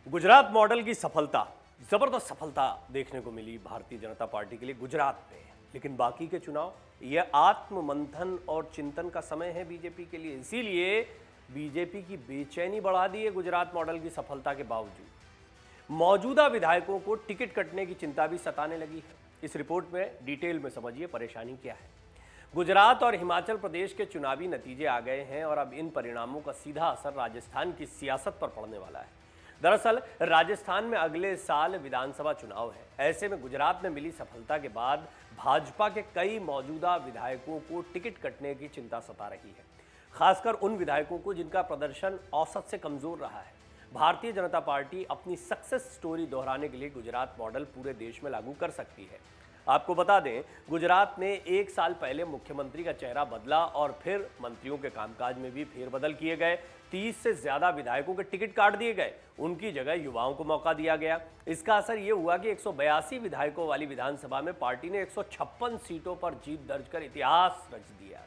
Gujarat model की सफलता, जबरदस्त सफलता देखने को मिली भारतीय जनता पार्टी के लिए गुजरात में। लेकिन बाकी के चुनाव, यह आत्ममंथन और चिंतन का समय है बीजेपी के लिए। इसीलिए बीजेपी की बेचैनी बढ़ा दी है गुजरात मॉडल की सफलता के बावजूद। मौजूदा विधायकों को टिकट कटने की चिंता भी सताने लगी है। इस रिपोर्ट में डिटेल में समझिए परेशानी क्या है। गुजरात और हिमाचल प्रदेश के चुनावी नतीजे आ गए हैं और अब इन परिणामों का सीधा असर राजस्थान की सियासत पर पड़ने वाला है। दरअसल राजस्थान में अगले साल विधानसभा चुनाव है। ऐसे में गुजरात में मिली सफलता के बाद भाजपा के कई मौजूदा विधायकों को टिकट कटने की चिंता सता रही है, खासकर उन विधायकों को जिनका प्रदर्शन औसत से कमजोर रहा है। भारतीय जनता पार्टी अपनी सक्सेस स्टोरी दोहराने के लिए गुजरात मॉडल पूरे देश में लागू कर सकती है। आपको बता दें, गुजरात में एक साल पहले मुख्यमंत्री का चेहरा बदला और फिर मंत्रियों के कामकाज में भी फेरबदल किए गए। 30 से ज्यादा विधायकों के टिकट काट दिए गए, उनकी जगह युवाओं को मौका दिया गया। इसका असर यह हुआ कि 182 विधायकों वाली विधानसभा में पार्टी ने 156 सीटों पर जीत दर्ज कर इतिहास रच दिया।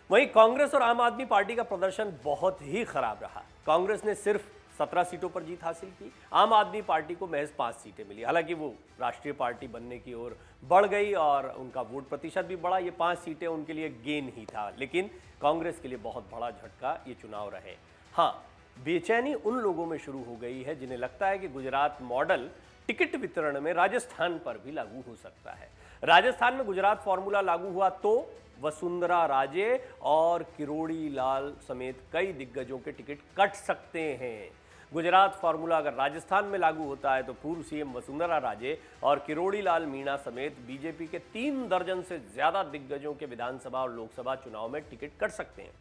वहीं कांग्रेस और आम आदमी पार्टी का प्रदर्शन बहुत ही खराब रहा। कांग्रेस ने सिर्फ 17 सीटों पर जीत हासिल की, आम आदमी पार्टी को महज 5 सीटें मिली। हालांकि वो राष्ट्रीय पार्टी बनने की ओर बढ़ गई और उनका वोट प्रतिशत भी बढ़ा। ये 5 सीटें उनके लिए गेन ही था, लेकिन कांग्रेस के लिए बहुत बड़ा झटका ये चुनाव रहे। हाँ, बेचैनी उन लोगों में शुरू हो गई है जिन्हें लगता है कि गुजरात मॉडल टिकट वितरण में राजस्थान पर भी लागू हो सकता है। राजस्थान में गुजरात फॉर्मूला लागू हुआ तो वसुंधरा राजे और किरोड़ी लाल समेत कई दिग्गजों के टिकट कट सकते हैं। गुजरात फॉर्मूला अगर राजस्थान में लागू होता है तो पूर्व सीएम वसुंधरा राजे और किरोड़ी लाल मीणा समेत बीजेपी के 3 दर्जन से ज्यादा दिग्गजों के विधानसभा और लोकसभा चुनाव में टिकट कट सकते हैं।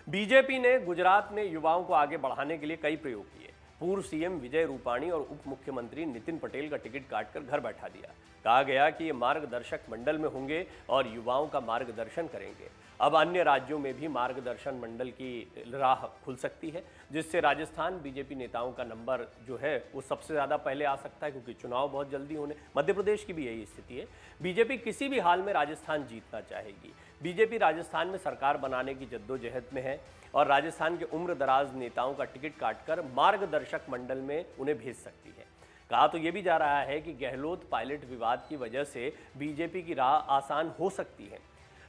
बीजेपी ने गुजरात में युवाओं को आगे बढ़ाने के लिए कई प्रयोग किए। पूर्व सीएम विजय रूपाणी और उप मुख्यमंत्री नितिन पटेल का टिकट काटकर घर बैठा दिया। कहा गया कि ये मार्गदर्शक मंडल में होंगे और युवाओं का मार्गदर्शन करेंगे। अब अन्य राज्यों में भी मार्गदर्शन मंडल की राह खुल सकती है, जिससे राजस्थान बीजेपी नेताओं का नंबर जो है वो सबसे ज़्यादा पहले आ सकता है, क्योंकि चुनाव बहुत जल्दी होने। मध्य प्रदेश की भी यही स्थिति है। बीजेपी किसी भी हाल में राजस्थान जीतना चाहेगी। बीजेपी राजस्थान में सरकार बनाने की जद्दोजहद में है और राजस्थान के उम्रदराज नेताओं का टिकट काटकर मार्गदर्शक मंडल में उन्हें भेज सकती है। कहा तो यह भी जा रहा है कि गहलोत पायलट विवाद की वजह से बीजेपी की राह आसान हो सकती है।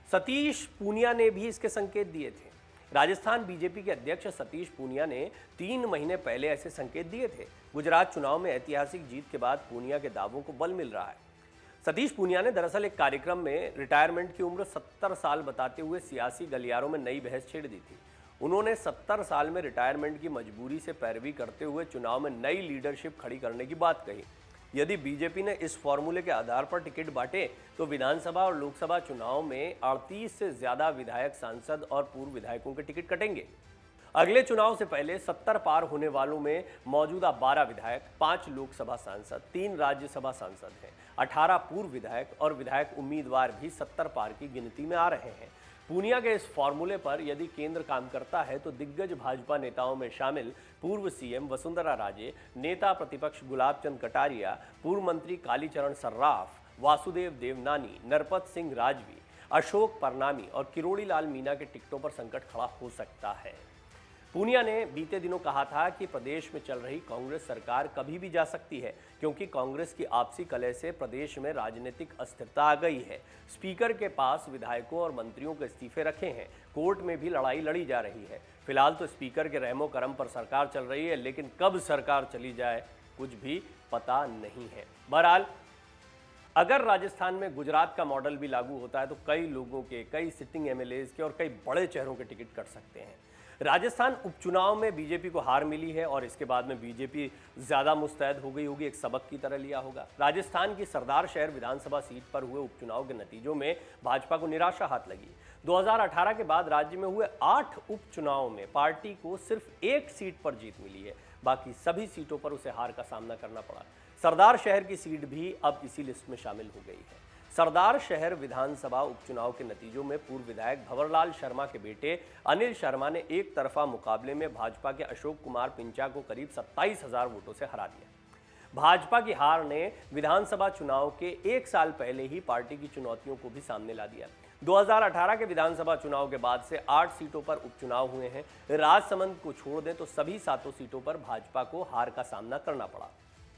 सतीश पूनिया ने भी इसके संकेत दिए थे। राजस्थान बीजेपी के अध्यक्ष सतीश पूनिया ने 3 महीने पहले ऐसे संकेत दिए थे। गुजरात चुनाव में ऐतिहासिक जीत के बाद पूनिया के दावों को बल मिल रहा है। सतीश पूनिया ने दरअसल एक कार्यक्रम में रिटायरमेंट की उम्र 70 साल बताते हुए सियासी गलियारों में नई बहस छेड़ दी थी। उन्होंने 70 साल में रिटायरमेंट की मजबूरी से पैरवी करते हुए चुनाव में नई लीडरशिप खड़ी करने की बात कही। यदि बीजेपी ने इस फॉर्मूले के आधार पर टिकट बांटे तो विधानसभा और लोकसभा चुनाव में 38 से ज्यादा विधायक, सांसद और पूर्व विधायकों के टिकट कटेंगे। अगले चुनाव से पहले 70 पार होने वालों में मौजूदा 12 विधायक, 5 लोकसभा सांसद, 3 राज्यसभा सांसद हैं। 18 पूर्व विधायक और विधायक उम्मीदवार भी 70 पार की गिनती में आ रहे हैं। पूनिया के इस फॉर्मूले पर यदि केंद्र काम करता है तो दिग्गज भाजपा नेताओं में शामिल पूर्व सीएम वसुंधरा राजे, नेता प्रतिपक्ष गुलाब चंद कटारिया, पूर्व मंत्री कालीचरण सर्राफ, वासुदेव देवनानी, नरपत सिंह राजवी, अशोक परनामी और किरोड़ी लाल मीणा के टिकटों पर संकट खड़ा हो सकता है। पूनिया ने बीते दिनों कहा था कि प्रदेश में चल रही कांग्रेस सरकार कभी भी जा सकती है, क्योंकि कांग्रेस की आपसी कलह से प्रदेश में राजनीतिक अस्थिरता आ गई है। स्पीकर के पास विधायकों और मंत्रियों के इस्तीफे रखे हैं। कोर्ट में भी लड़ाई लड़ी जा रही है। फिलहाल तो स्पीकर के रहमो करम पर सरकार चल रही है, लेकिन कब सरकार चली जाए कुछ भी पता नहीं है। बहरहाल अगर राजस्थान में गुजरात का मॉडल भी लागू होता है तो कई लोगों के, कई सिटिंग एमएलएज के और कई बड़े चेहरों के टिकट कट सकते हैं। राजस्थान उपचुनाव में बीजेपी को हार मिली है और इसके बाद में बीजेपी ज्यादा मुस्तैद हो गई होगी, एक सबक की तरह लिया होगा। राजस्थान की सरदार शहर विधानसभा सीट पर हुए उपचुनाव के नतीजों में भाजपा को निराशा हाथ लगी। 2018 के बाद राज्य में हुए 8 उपचुनाव में पार्टी को सिर्फ 1 सीट पर जीत मिली है। बाकी सभी सीटों पर उसे हार का सामना करना पड़ा। सरदार शहर की सीट भी अब इसी लिस्ट में शामिल हो गई है। सरदार शहर विधानसभा उपचुनाव के नतीजों में पूर्व विधायक भंवरलाल शर्मा के बेटे अनिल शर्मा ने एक तरफा मुकाबले में भाजपा के अशोक कुमार पिंचा को करीब 27,000 वोटों से हरा दिया। भाजपा की हार ने विधानसभा चुनाव के 1 साल पहले ही पार्टी की चुनौतियों को भी सामने ला दिया। 2018 के विधानसभा चुनाव के बाद से 8 सीटों पर उपचुनाव हुए हैं। राजसमंद को छोड़ दें तो सभी 7 सीटों पर भाजपा को हार का सामना करना पड़ा।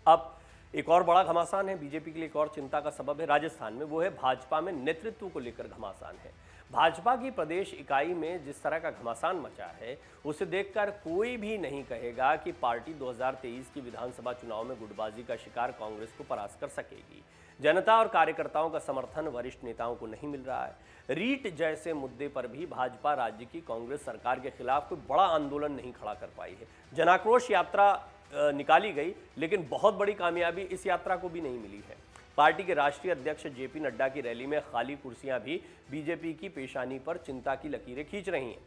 अब एक और बड़ा घमासान है, बीजेपी के लिए एक और चिंता का सबब है राजस्थान में, वो है भाजपा में नेतृत्व को लेकर घमासान है। भाजपा की प्रदेश इकाई में जिस तरह का घमासान मचा है, उसे देखकर कोई भी नहीं कहेगा कि पार्टी 2023 की विधानसभा चुनाव में गुटबाजी का शिकार कांग्रेस को परास्त कर सकेगी। जनता और कार्यकर्ताओं का समर्थन वरिष्ठ नेताओं को नहीं मिल रहा है। रीट जैसे मुद्दे पर भी भाजपा राज्य की कांग्रेस सरकार के खिलाफ कोई बड़ा आंदोलन नहीं खड़ा कर पाई है। जनाक्रोश यात्रा निकाली गई, लेकिन बहुत बड़ी कामयाबी इस यात्रा को भी नहीं मिली है। पार्टी के राष्ट्रीय अध्यक्ष जेपी नड्डा की रैली में खाली कुर्सियां भी बीजेपी की पेशानी पर चिंता की लकीरें खींच रही हैं।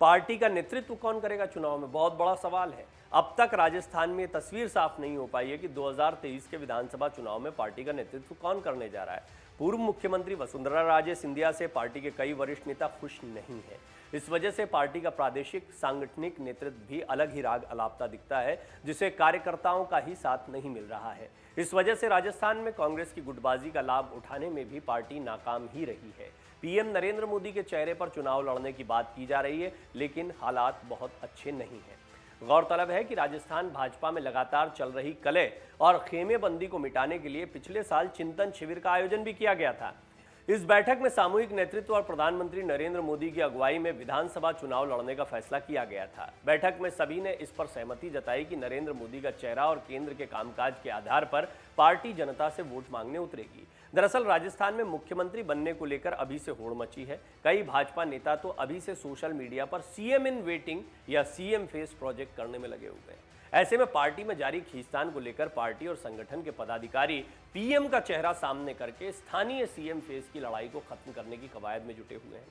पार्टी का नेतृत्व कौन करेगा चुनाव में, बहुत बड़ा सवाल है। अब तक राजस्थान में तस्वीर साफ नहीं हो पाई है कि 2023 के विधानसभा चुनाव में पार्टी का नेतृत्व कौन करने जा रहा है। पूर्व मुख्यमंत्री वसुंधरा राजे सिंधिया से पार्टी के कई वरिष्ठ नेता खुश नहीं है। इस वजह से पार्टी का प्रादेशिक सांगठनिक नेतृत्व भी अलग ही राग अलापता दिखता है, जिसे कार्यकर्ताओं का ही साथ नहीं मिल रहा है। इस वजह से राजस्थान में कांग्रेस की गुटबाजी का लाभ उठाने में भी पार्टी नाकाम ही रही है। पीएम नरेंद्र मोदी के चेहरे पर चुनाव लड़ने की बात की जा रही है, लेकिन हालात बहुत अच्छे नहीं हैं। गौरतलब है कि राजस्थान भाजपा में लगातार चल रही कलह और खेमेबंदी को मिटाने के लिए पिछले साल चिंतन शिविर का आयोजन भी किया गया था। इस बैठक में सामूहिक नेतृत्व और प्रधानमंत्री नरेंद्र मोदी की अगुवाई में विधानसभा चुनाव लड़ने का फैसला किया गया था। बैठक में सभी ने इस पर सहमति जताई कि नरेंद्र मोदी का चेहरा और केंद्र के कामकाज के आधार पर पार्टी जनता से वोट मांगने उतरेगी। दरअसल राजस्थान में मुख्यमंत्री बनने को लेकर अभी से होड़ मची है। कई भाजपा नेता तो अभी से सोशल मीडिया पर सीएम इन वेटिंग या सीएम फेस प्रोजेक्ट करने में लगे हुए हैं। ऐसे में पार्टी में जारी खींचतान को लेकर पार्टी और संगठन के पदाधिकारी पीएम का चेहरा सामने करके स्थानीय सीएम फेस की लड़ाई को खत्म करने की कवायद में जुटे हुए हैं।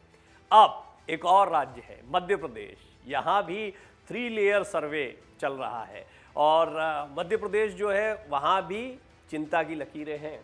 अब एक और राज्य है मध्य प्रदेश, यहाँ भी 3 लेयर सर्वे चल रहा है और मध्य प्रदेश जो है वहाँ भी चिंता की लकीरें हैं,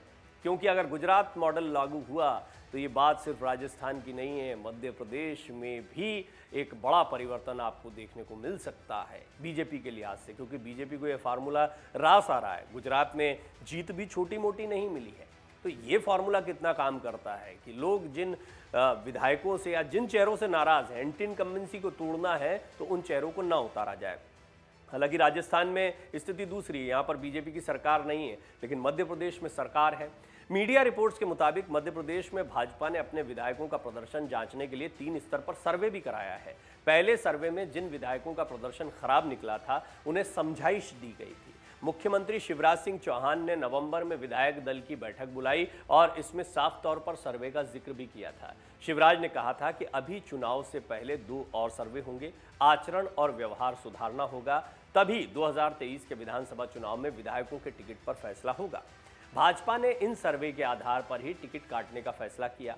क्योंकि अगर गुजरात मॉडल लागू हुआ तो ये बात सिर्फ राजस्थान की नहीं है, मध्य प्रदेश में भी एक बड़ा परिवर्तन आपको देखने को मिल सकता है बीजेपी के लिहाज से, क्योंकि बीजेपी को ये फार्मूला रास आ रहा है। गुजरात में जीत भी छोटी मोटी नहीं मिली है, तो ये फार्मूला कितना काम करता है कि लोग जिन विधायकों से या जिन चेहरों से नाराज हैं, एंटी इनकम्बेंसी को तोड़ना है तो उन चेहरों को ना उतारा जाए। हालांकि राजस्थान में स्थिति दूसरी है, यहाँ पर बीजेपी की सरकार नहीं है, लेकिन मध्य प्रदेश में सरकार है। मीडिया रिपोर्ट्स के मुताबिक मध्य प्रदेश में भाजपा ने अपने विधायकों का प्रदर्शन जांचने के लिए 3 स्तर पर सर्वे भी कराया है। पहले सर्वे में जिन विधायकों का प्रदर्शन खराब निकला था उन्हें समझाइश दी गई थी। मुख्यमंत्री शिवराज सिंह चौहान ने नवंबर में विधायक दल की बैठक बुलाई और इसमें साफ तौर पर सर्वे का जिक्र भी किया था। शिवराज ने कहा था कि अभी चुनाव से पहले 2 और सर्वे होंगे, आचरण और व्यवहार सुधारना होगा, तभी 2023 के विधानसभा चुनाव में विधायकों के टिकट पर फैसला होगा। भाजपा ने इन सर्वे के आधार पर ही टिकट काटने का फैसला किया।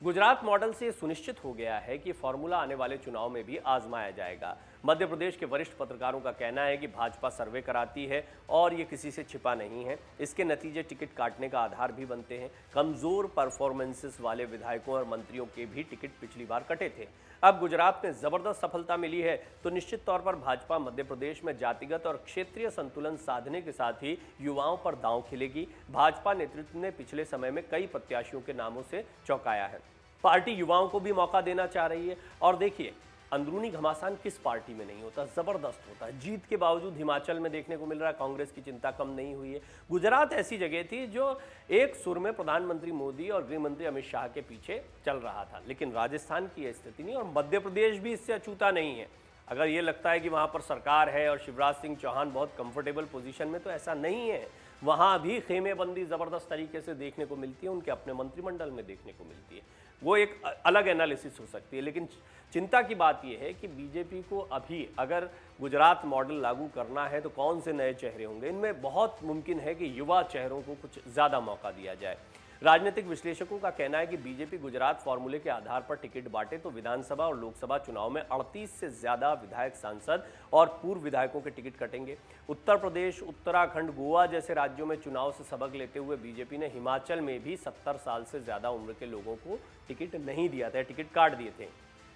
गुजरात मॉडल से सुनिश्चित हो गया है कि फॉर्मूला आने वाले चुनाव में भी आजमाया जाएगा। मध्य प्रदेश के वरिष्ठ पत्रकारों का कहना है कि भाजपा सर्वे कराती है और ये किसी से छिपा नहीं है। इसके नतीजे टिकट काटने का आधार भी बनते हैं। कमजोर परफॉर्मेंसेस वाले विधायकों और मंत्रियों के भी टिकट पिछली बार कटे थे। अब गुजरात में जबरदस्त सफलता मिली है तो निश्चित तौर पर भाजपा मध्य प्रदेश में जातिगत और क्षेत्रीय संतुलन साधने के साथ ही युवाओं पर दांव खेलेगी। भाजपा नेतृत्व ने पिछले समय में कई प्रत्याशियों के नामों से चौंकाया है। पार्टी युवाओं को भी मौका देना चाह रही है और देखिए अंदरूनी घमासान किस पार्टी में नहीं होता, जबरदस्त होता है। जीत के बावजूद हिमाचल में देखने को मिल रहा है कांग्रेस की चिंता कम नहीं हुई है। गुजरात ऐसी जगह थी जो एक सुर में प्रधानमंत्री मोदी और गृह मंत्री अमित शाह के पीछे चल रहा था, लेकिन राजस्थान की यह स्थिति नहीं और मध्य प्रदेश भी इससे अछूता नहीं है। अगर ये लगता है कि वहाँ पर सरकार है और शिवराज सिंह चौहान बहुत कंफर्टेबल पोजीशन में, तो ऐसा नहीं है। वहाँ भी खेमेबंदी ज़बरदस्त तरीके से देखने को मिलती है, उनके अपने मंत्रिमंडल में देखने को मिलती है। वो एक अलग एनालिसिस हो सकती है, लेकिन चिंता की बात यह है कि बीजेपी को अभी अगर गुजरात मॉडल लागू करना है तो कौन से नए चेहरे होंगे। इनमें बहुत मुमकिन है कि युवा चेहरों को कुछ ज़्यादा मौका दिया जाए। राजनीतिक विश्लेषकों का कहना है कि बीजेपी गुजरात फॉर्मूले के आधार पर टिकट बांटे तो विधानसभा और लोकसभा चुनाव में 38 से ज्यादा विधायक, सांसद और पूर्व विधायकों के टिकट कटेंगे। उत्तर प्रदेश, उत्तराखंड, गोवा जैसे राज्यों में चुनाव से सबक लेते हुए बीजेपी ने हिमाचल में भी 70 साल से ज्यादा उम्र के लोगों को टिकट नहीं दिया था, टिकट काट दिए थे।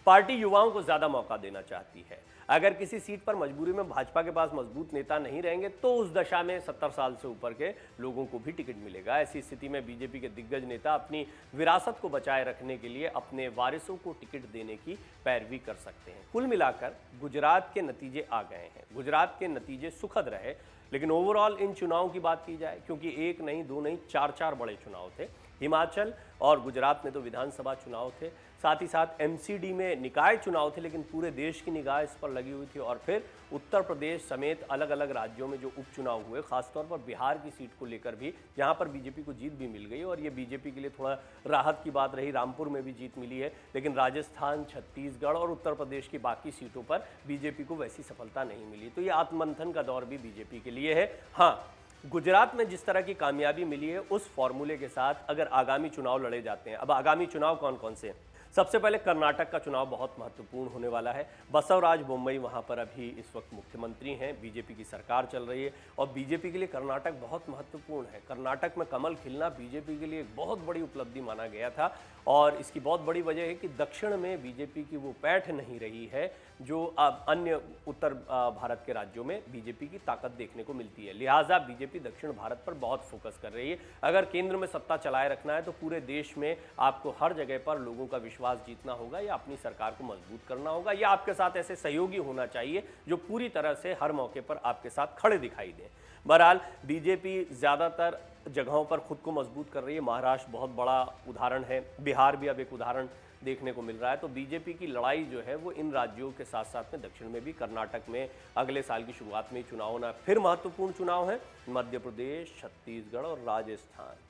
पार्टी युवाओं को ज्यादा मौका देना चाहती है। अगर किसी सीट पर मजबूरी में भाजपा के पास मजबूत नेता नहीं रहेंगे तो उस दशा में 70 साल से ऊपर के लोगों को भी टिकट मिलेगा। ऐसी स्थिति में बीजेपी के दिग्गज नेता अपनी विरासत को बचाए रखने के लिए अपने वारिसों को टिकट देने की पैरवी कर सकते हैं। कुल मिलाकर गुजरात के नतीजे आ गए हैं। गुजरात के नतीजे सुखद रहे, लेकिन ओवरऑल इन चुनावों की बात की जाए, क्योंकि एक नहीं, दो नहीं, चार बड़े चुनाव थे। हिमाचल और गुजरात में तो विधानसभा चुनाव थे, साथ ही साथ एमसीडी में निकाय चुनाव थे, लेकिन पूरे देश की निगाह इस पर लगी हुई थी। और फिर उत्तर प्रदेश समेत अलग अलग राज्यों में जो उपचुनाव हुए, खासतौर पर बिहार की सीट को लेकर भी, जहां पर बीजेपी को जीत भी मिल गई और ये बीजेपी के लिए थोड़ा राहत की बात रही। रामपुर में भी जीत मिली है, लेकिन राजस्थान, छत्तीसगढ़ और उत्तर प्रदेश की बाकी सीटों पर बीजेपी को वैसी सफलता नहीं मिली। तो ये आत्ममंथन का दौर भी बीजेपी के लिए है। हाँ, गुजरात में जिस तरह की कामयाबी मिली है, उस फॉर्मूले के साथ अगर आगामी चुनाव लड़े जाते हैं। अब आगामी चुनाव कौन कौन से हैं? सबसे पहले कर्नाटक का चुनाव बहुत महत्वपूर्ण होने वाला है। बसवराज बोम्मई वहां पर अभी इस वक्त मुख्यमंत्री हैं, बीजेपी की सरकार चल रही है और बीजेपी के लिए कर्नाटक बहुत महत्वपूर्ण है। कर्नाटक में कमल खिलना बीजेपी के लिए एक बहुत बड़ी उपलब्धि माना गया था और इसकी बहुत बड़ी वजह है कि दक्षिण में बीजेपी की वो पैठ नहीं रही है जो अब अन्य उत्तर भारत के राज्यों में बीजेपी की ताकत देखने को मिलती है। लिहाजा बीजेपी दक्षिण भारत पर बहुत फोकस कर रही है। अगर केंद्र में सत्ता चलाए रखना है तो पूरे देश में आपको हर जगह पर लोगों का विश्वास जीतना होगा या अपनी सरकार को मजबूत करना होगा या आपके साथ ऐसे सहयोगी होना चाहिए जो पूरी तरह से हर मौके पर आपके साथ खड़े दिखाई दें। बहरहाल बीजेपी ज़्यादातर जगहों पर खुद को मजबूत कर रही है। महाराष्ट्र बहुत बड़ा उदाहरण है, बिहार भी अब एक उदाहरण देखने को मिल रहा है। तो बीजेपी की लड़ाई जो है वो इन राज्यों के साथ साथ में दक्षिण में भी, कर्नाटक में अगले साल की शुरुआत में चुनाव होना, फिर महत्वपूर्ण चुनाव है मध्य प्रदेश, छत्तीसगढ़ और राजस्थान।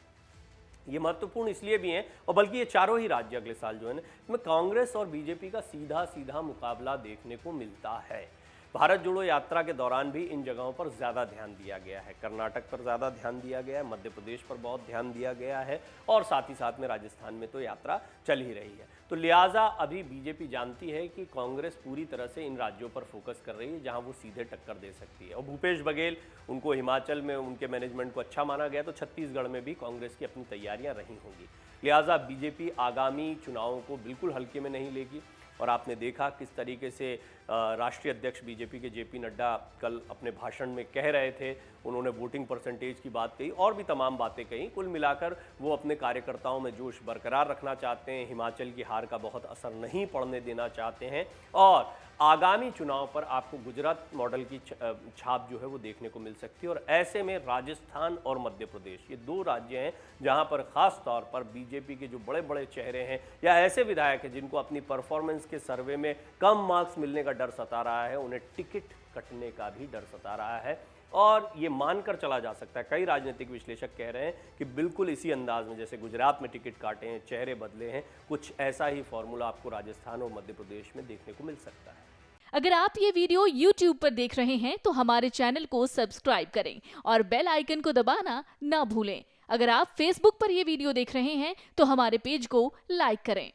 ये महत्वपूर्ण इसलिए भी हैं और बल्कि ये चारों ही राज्य अगले साल जो है ना, इसमें कांग्रेस और बीजेपी का सीधा मुकाबला देखने को मिलता है। भारत जोड़ो यात्रा के दौरान भी इन जगहों पर ज़्यादा ध्यान दिया गया है। कर्नाटक पर ज़्यादा ध्यान दिया गया है, मध्य प्रदेश पर बहुत ध्यान दिया गया है और साथ ही साथ में राजस्थान में तो यात्रा चल ही रही है। तो लिहाजा अभी बीजेपी जानती है कि कांग्रेस पूरी तरह से इन राज्यों पर फोकस कर रही है जहां वो सीधे टक्कर दे सकती है। और भूपेश बघेल, उनको हिमाचल में उनके मैनेजमेंट को अच्छा माना गया, तो छत्तीसगढ़ में भी कांग्रेस की अपनी तैयारियाँ रही होंगी। लिहाजा बीजेपी आगामी चुनावों को बिल्कुल हल्के में नहीं लेगी। और आपने देखा किस तरीके से राष्ट्रीय अध्यक्ष बीजेपी के जेपी नड्डा कल अपने भाषण में कह रहे थे, उन्होंने वोटिंग परसेंटेज की बात कही और भी तमाम बातें कही। कुल मिलाकर वो अपने कार्यकर्ताओं में जोश बरकरार रखना चाहते हैं, हिमाचल की हार का बहुत असर नहीं पड़ने देना चाहते हैं और आगामी चुनाव पर आपको गुजरात मॉडल की छाप जो है वो देखने को मिल सकती है। और ऐसे में राजस्थान और मध्य प्रदेश, ये दो राज्य हैं जहां पर खास तौर पर बीजेपी के जो बड़े बड़े चेहरे हैं या ऐसे विधायक हैं जिनको अपनी परफॉर्मेंस के सर्वे में कम मार्क्स मिलने का डर सता रहा है, उन्हें टिकट कटने का भी डर सता रहा है। और ये मानकर चला जा सकता है, कई राजनीतिक विश्लेषक कह रहे हैं कि बिल्कुल इसी अंदाज में जैसे गुजरात में टिकट काटे हैं, चेहरे बदले हैं, कुछ ऐसा ही फॉर्मूला आपको राजस्थान और मध्य प्रदेश में देखने को मिल सकता है। अगर आप ये वीडियो YouTube पर देख रहे हैं तो हमारे चैनल को सब्सक्राइब करें और बेल आइकन को दबाना ना भूलें। अगर आप Facebook पर ये वीडियो देख रहे हैं तो हमारे पेज को लाइक करें।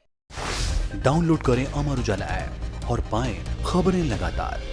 डाउनलोड करें अमर उजाला ऐप और पाएं खबरें लगातार।